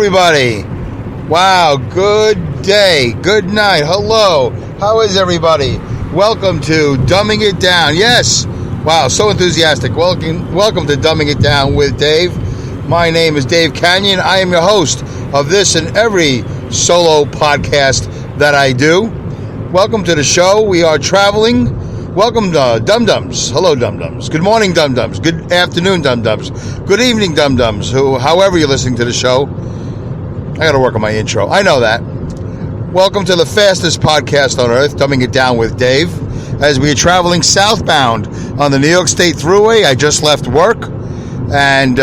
everybody. Wow, good day, good night, hello. How is everybody? Welcome to Dumbing It Down. Yes, wow, so enthusiastic. Welcome to Dumbing It Down with Dave. My name is Dave Canyon. I am your host of this and every solo podcast that I do. Welcome to the show. We are traveling. Welcome to Dum Dums. Hello, Dum Dums. Good morning, Dum Dums. Good afternoon, Dum Dums. Good evening, Dum Dums. However you're listening to the show. I got to work on my intro. I know that. Welcome to the fastest podcast on earth, Dumbing It Down with Dave. As we are traveling southbound on the New York State Thruway, I just left work. And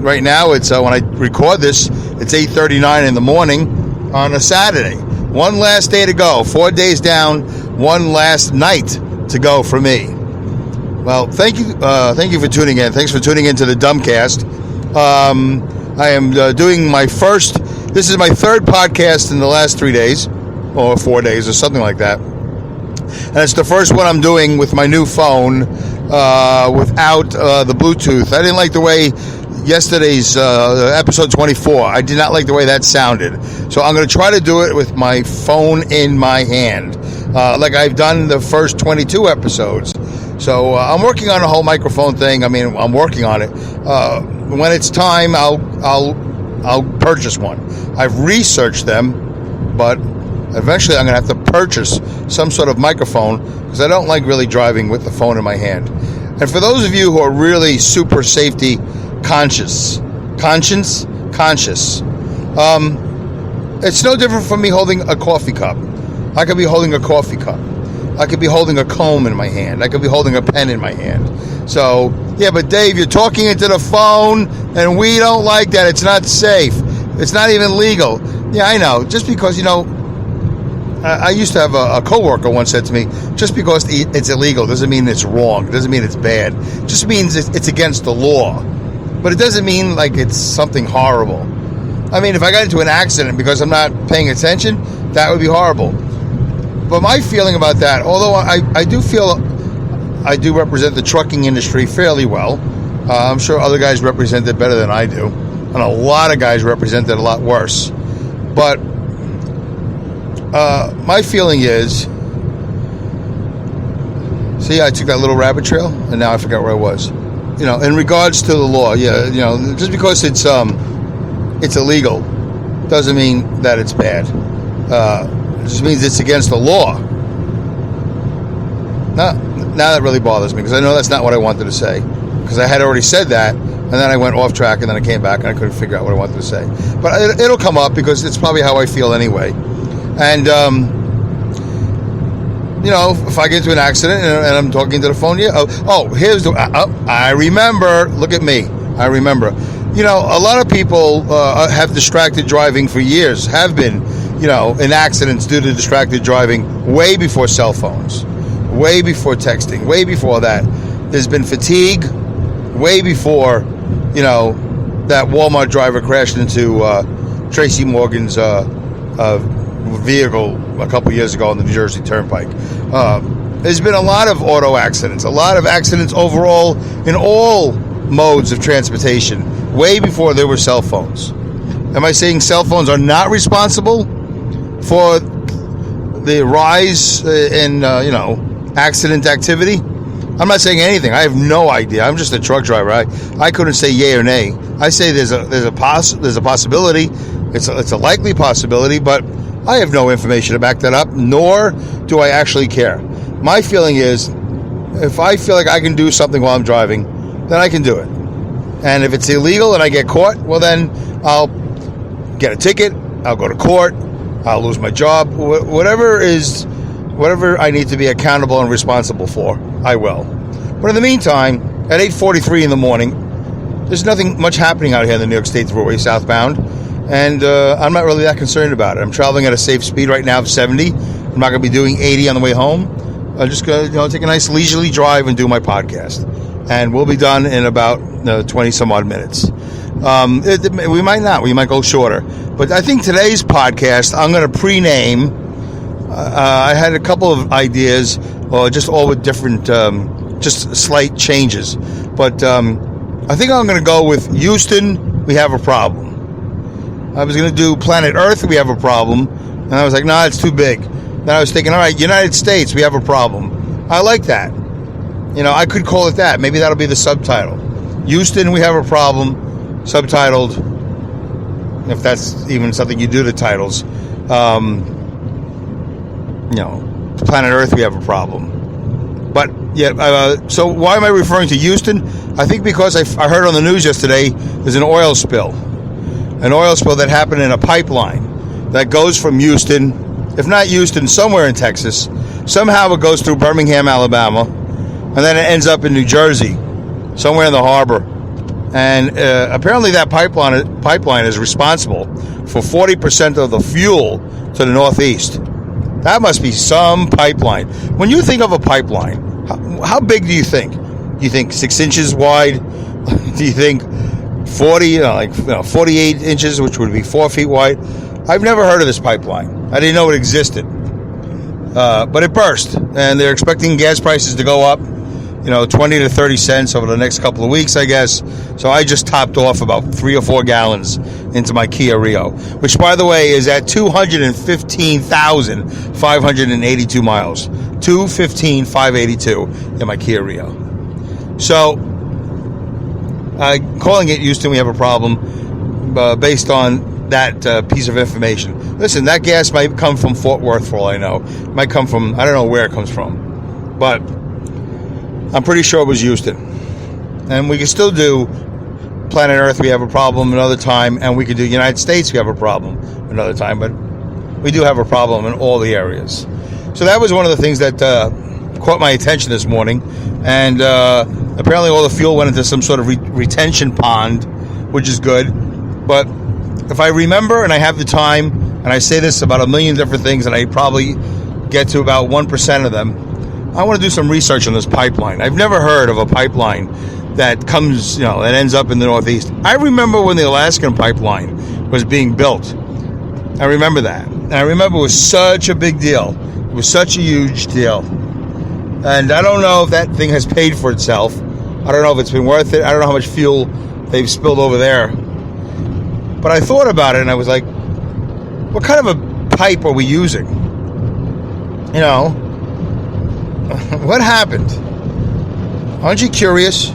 right now, it's when I record this, it's 8:39 in the morning on a Saturday. One last day to go. 4 days down, one last night to go for me. Well, thank you for tuning in. Thanks for tuning into the Dumbcast. I am doing my first. This is my third podcast in the last 3 days, or 4 days, or something like that. And it's the first one I'm doing with my new phone, without the Bluetooth. I didn't like the way yesterday's episode 24. I did not like the way that sounded. So I'm going to try to do it with my phone in my hand, like I've done the first 22 episodes. So I'm working on a whole microphone thing. I mean, I'm working on it. When it's time, I'll purchase one. I've researched them, but eventually I'm going to have to purchase some sort of microphone because I don't like really driving with the phone in my hand. And for those of you who are really super safety conscious, it's no different from me holding a coffee cup. I could be holding a coffee cup. I could be holding a comb in my hand. I could be holding a pen in my hand. So, yeah, but Dave, you're talking into the phone, and we don't like that. It's not safe. It's not even legal. Yeah, I know. Just because, I used to have a coworker once said to me, just because it's illegal doesn't mean it's wrong. It doesn't mean it's bad. It just means it's against the law. But it doesn't mean like it's something horrible. I mean, if I got into an accident because I'm not paying attention, that would be horrible. But my feeling about that, although I do feel I do represent the trucking industry fairly well. I'm sure other guys represent it better than I do. And a lot of guys represent it a lot worse. But my feeling is, see, I took that little rabbit trail, and now I forgot where I was. In regards to the law, just because it's illegal doesn't mean that it's bad. It just means it's against the law. Now that really bothers me, because I know that's not what I wanted to say. Because I had already said that, and then I went off track, and then I came back, and I couldn't figure out what I wanted to say. But it'll come up, because it's probably how I feel anyway. And, if I get into an accident and I'm talking to the phone, I remember. Look at me. I remember. A lot of people have distracted driving for years, have been, in accidents due to distracted driving way before cell phones, way before texting, way before that. There's been fatigue way before, that Walmart driver crashed into Tracy Morgan's vehicle a couple years ago on the New Jersey Turnpike. There's been a lot of auto accidents, a lot of accidents overall in all modes of transportation, way before there were cell phones. Am I saying cell phones are not responsible for the rise in, accident activity? I'm not saying anything. I have no idea. I'm just a truck driver. I couldn't say yay or nay. I say there's a possibility. It's a likely possibility, but I have no information to back that up, nor do I actually care. My feeling is, if I feel like I can do something while I'm driving, then I can do it. And if it's illegal and I get caught, well, then I'll get a ticket, I'll go to court, I'll lose my job, whatever I need to be accountable and responsible for, I will. But in the meantime, at 8:43 in the morning, there's nothing much happening out here in the New York State Thruway southbound. And I'm not really that concerned about it. I'm traveling at a safe speed right now of 70. I'm not going to be doing 80 on the way home. I'm just going to take a nice leisurely drive and do my podcast. And we'll be done in about 20 some odd minutes. We might not. We might go shorter. But I think today's podcast, I'm going to pre-name. I had a couple of ideas, just all with different, just slight changes. But I think I'm going to go with Houston, we have a problem. I was going to do planet Earth, we have a problem. And I was like, nah, it's too big. Then I was thinking, all right, United States, we have a problem. I like that. I could call it that. Maybe that'll be the subtitle. Houston, we have a problem. Subtitled, if that's even something you do to titles. Planet Earth, we have a problem. But yeah, so why am I referring to Houston? I think because I heard on the news yesterday there's an oil spill that happened in a pipeline that goes from Houston, if not Houston, somewhere in Texas. Somehow it goes through Birmingham, Alabama, and then it ends up in New Jersey, somewhere in the harbor. And apparently that pipeline is responsible for 40% of the fuel to the Northeast. That must be some pipeline. When you think of a pipeline, how big do you think? Do you think 6 inches wide? Do you think 48 inches, which would be 4 feet wide? I've never heard of this pipeline. I didn't know it existed. But it burst, and they're expecting gas prices to go up, 20 to 30 cents over the next couple of weeks, I guess. So I just topped off about 3 or 4 gallons into my Kia Rio, which, by the way, is at 215,582 miles. 215,582 in my Kia Rio. So, calling it Houston, we have a problem based on that piece of information. Listen, that gas might come from Fort Worth, for all I know. It might come from, I don't know where it comes from. But I'm pretty sure it was Houston. And we can still do Planet Earth, we have a problem another time. And we could do United States, we have a problem another time. But we do have a problem in all the areas. So that was one of the things that caught my attention this morning. And apparently all the fuel went into some sort of retention pond, which is good. But if I remember and I have the time, and I say this about a million different things, and I probably get to about 1% of them, I want to do some research on this pipeline. I've never heard of a pipeline that comes, that ends up in the Northeast. I remember when the Alaskan pipeline was being built. I remember that. And I remember it was such a big deal. It was such a huge deal. And I don't know if that thing has paid for itself. I don't know if it's been worth it. I don't know how much fuel they've spilled over there. But I thought about it, and I was like, what kind of a pipe are we using? What happened? Aren't you curious?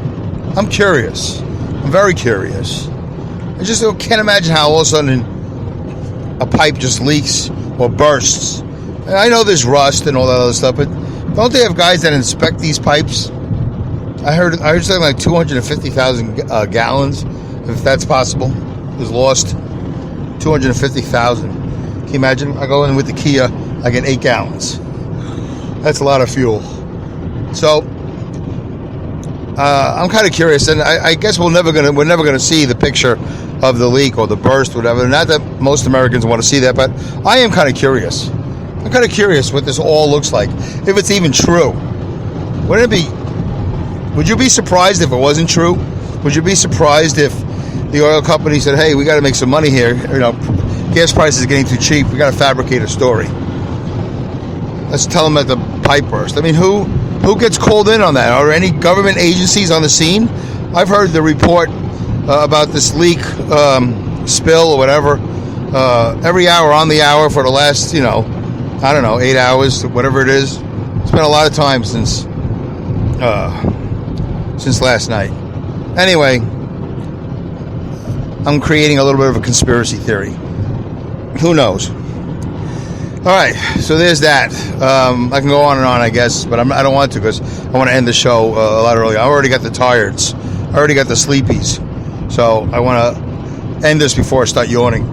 I'm curious. I'm very curious. I just can't imagine how all of a sudden a pipe just leaks or bursts. And I know there's rust and all that other stuff, but don't they have guys that inspect these pipes? I heard something like 250,000 gallons, if that's possible, is lost. 250,000. Can you imagine? I go in with the Kia, I get 8 gallons. That's a lot of fuel. So I'm kind of curious, and I guess we're never gonna see the picture of the leak or the burst, whatever. Not that most Americans want to see that, but I am kind of curious. I'm kind of curious what this all looks like, if it's even true. Would you be surprised if it wasn't true? Would you be surprised if the oil company said, "Hey, we got to make some money here. Gas prices are getting too cheap. We got to fabricate a story. Let's tell them that the pipe burst." I mean, who gets called in on that? Are any government agencies on the scene? I've heard the report about this leak, spill or whatever, every hour on the hour for the last, 8 hours, whatever it is. It's been a lot of time since last night. Anyway, I'm creating a little bit of a conspiracy theory. Who knows? All right, so there's that. I can go on and on, I guess, but I don't want to, because I want to end the show a lot earlier. I already got the tireds. I already got the sleepies. So I want to end this before I start yawning.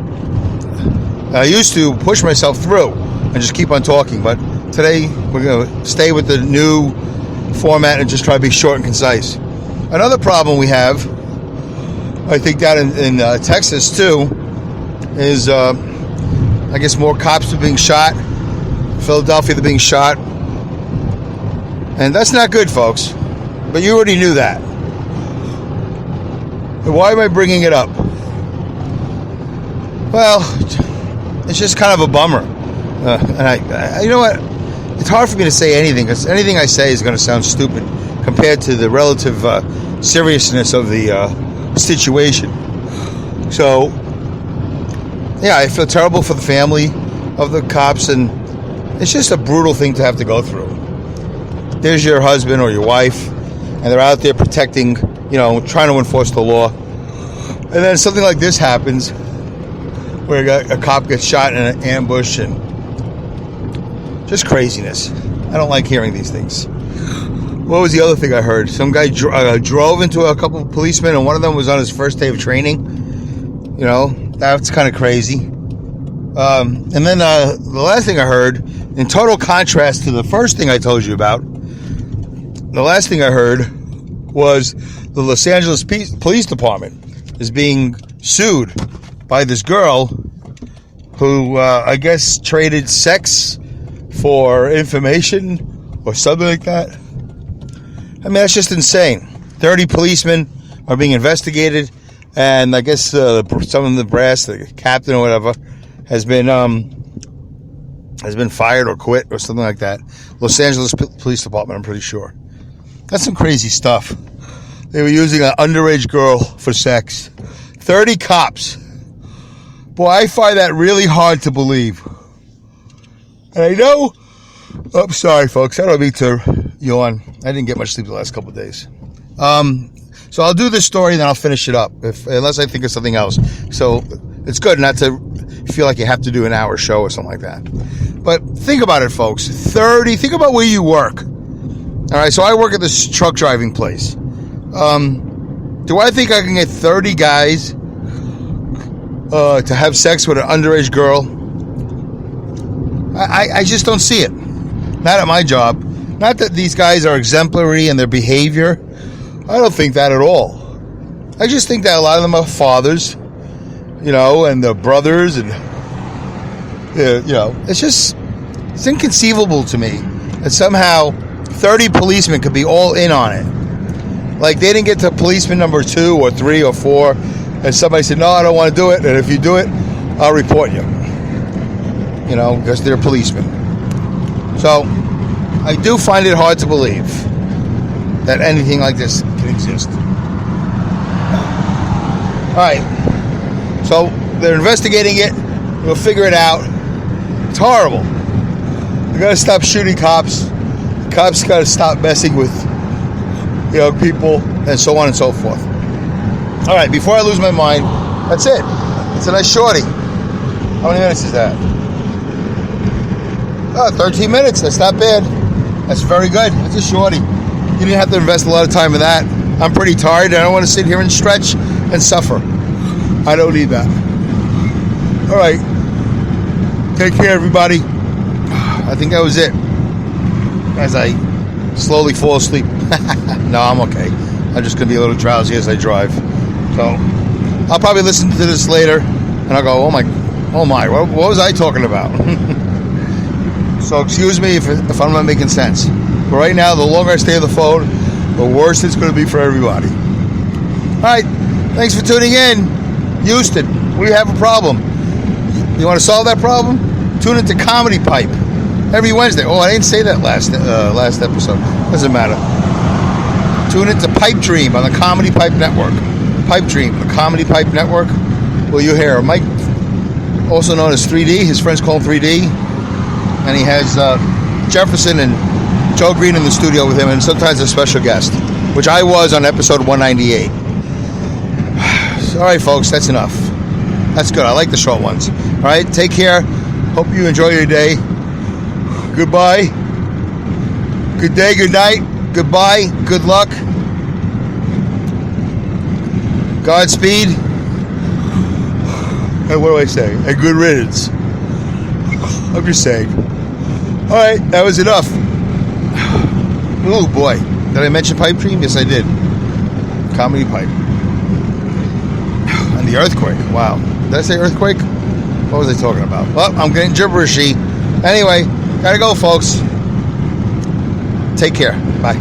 I used to push myself through and just keep on talking, but today we're going to stay with the new format and just try to be short and concise. Another problem we have, I think down in Texas too, is I guess more cops are being shot. Philadelphia, they're being shot. And that's not good, folks. But you already knew that. Why am I bringing it up? Well, it's just kind of a bummer. And I you know what? It's hard for me to say anything, because anything I say is going to sound stupid compared to the relative seriousness of the situation. So, yeah, I feel terrible for the family of the cops, and it's just a brutal thing to have to go through. There's your husband or your wife, and they're out there protecting, trying to enforce the law. And then something like this happens, where a cop gets shot in an ambush, and just craziness. I don't like hearing these things. What was the other thing I heard? Some guy drove into a couple of policemen, and one of them was on his first day of training. That's kind of crazy. And then the last thing I heard, in total contrast to the first thing I told you about, the last thing I heard was the Los Angeles Police Department is being sued by this girl who, I guess, traded sex for information or something like that. I mean, that's just insane. 30 policemen are being investigated, and I guess some of the brass, the captain or whatever, has been fired or quit or something like that. Los Angeles Police Department, I'm pretty sure. That's some crazy stuff. They were using an underage girl for sex. 30 cops. Boy, I find that really hard to believe. And I know... I'm sorry, folks. I don't mean to yawn. I didn't get much sleep the last couple of days. So I'll do this story and then I'll finish it up, unless I think of something else. So it's good not to feel like you have to do an hour show or something like that. But think about it, folks. Think about where you work. All right, so I work at this truck driving place. Do I think I can get 30 guys to have sex with an underage girl? I just don't see it. Not at my job. Not that these guys are exemplary in their behavior. I don't think that at all. I just think that a lot of them are fathers, and their brothers, and it's inconceivable to me that somehow 30 policemen could be all in on it. Like they didn't get to policeman number 2 or 3 or 4, and somebody said, "No, I don't want to do it, and if you do it, I'll report you." Because they're policemen. So I do find it hard to believe that anything like this can exist. All right, so they're investigating it. We'll figure it out. It's horrible. We got to stop shooting cops. Cops got to stop messing with people, and so on and so forth. All right, before I lose my mind, that's it. It's a nice shorty. How many minutes is that? 13 minutes. That's not bad. That's very good. It's a shorty. You didn't have to invest a lot of time in that. I'm pretty tired. I don't want to sit here and stretch and suffer. I don't need that. All right. Take care, everybody. I think that was it. As I slowly fall asleep. No, I'm okay. I'm just going to be a little drowsy as I drive. So I'll probably listen to this later, and I'll go, oh my, what was I talking about? So excuse me if I'm not making sense. But right now, the longer I stay on the phone, the worse it's going to be for everybody. All right. Thanks for tuning in. Houston, we have a problem. You want to solve that problem? Tune into Comedy Pipe every Wednesday. Oh, I didn't say that last episode. Doesn't matter. Tune into Pipe Dream on the Comedy Pipe Network. Pipe Dream, the Comedy Pipe Network. Well, you hear Mike, also known as 3D. His friends call him 3D. And he has Jefferson and Joe Green in the studio with him, and sometimes a special guest, which I was on episode 198. All right, folks, that's enough. That's good. I like the short ones. All right, take care. Hope you enjoy your day. Goodbye. Good day, good night. Goodbye. Good luck. Godspeed. And what do I say? And good riddance. I'm just saying. All right, that was enough. Oh boy, did I mention Pipe Dream? Yes, I did. Comedy Pipe. And the earthquake. Wow. Did I say earthquake? What was I talking about? Well, I'm getting gibberishy. Anyway, gotta go, folks. Take care. Bye.